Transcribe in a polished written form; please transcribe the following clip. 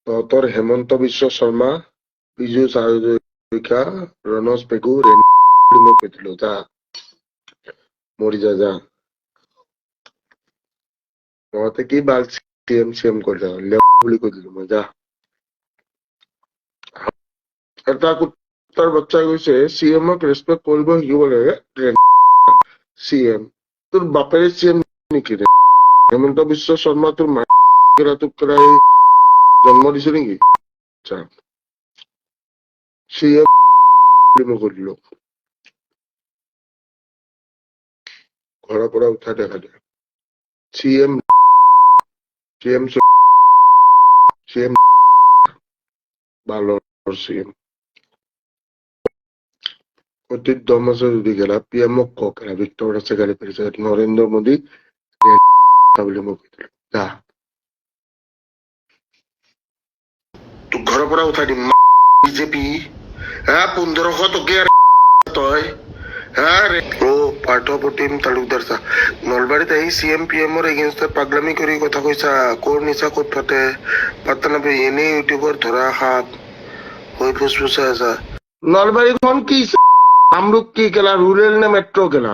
তহঁতৰ হেমন্ত বিশ্ব শৰ্মা, পীযুষ হাজৰিকা, ৰণজ পেগু, বুলি মই কৈ দিলো। যা মৰি যা। তহঁতে কি বাল চিএম কৰি থাক, বুলি কৈ দিলো মই। যা। এটা কুত্তাৰ বাচ্চাই কৈছে চিএমক ৰেচপেক্ট কৰিব শিকিব লাগে। চিএম তোৰ বাপেৰে চিএম নেকি ৰে? হেমন্ত বিশ্ব শৰ্মা তোৰ মাটোক জন্ম দিছে নেকি? চিএম মই কৰিলো, ঘৰৰ পৰা উঠাই দেখা দে। চিএম চিএম চিএম বালৰ চিএম অতীত দম আছে যদি গেলা পিএমক কওক ভিক্টৰ আছে গাড়ী পাৰিছে নৰেন্দ্ৰ মোদী বুলি মই কৈ দিলো। যা তোক ঘৰৰ পৰা উঠাই দিম। বিজেপি 1500 টকীয়া তই পাৰ্থপ্ৰতিম তালুকদাৰ চা নলবাৰীত আহি চিএম পিএমৰ এগেইনষ্টত পাগলামি কৰি কথা কৈছা। ক'ৰ নিচা ক'ত ফাটে পাত্তা নাপায়। এনেই ইউটিউবৰ ধৰা সাপ হৈ ফুচফুচাই আছা। নলবাৰীখন কি কামৰূপ কি কেলা ৰুৰেল নে মেট্ৰ' কেলা?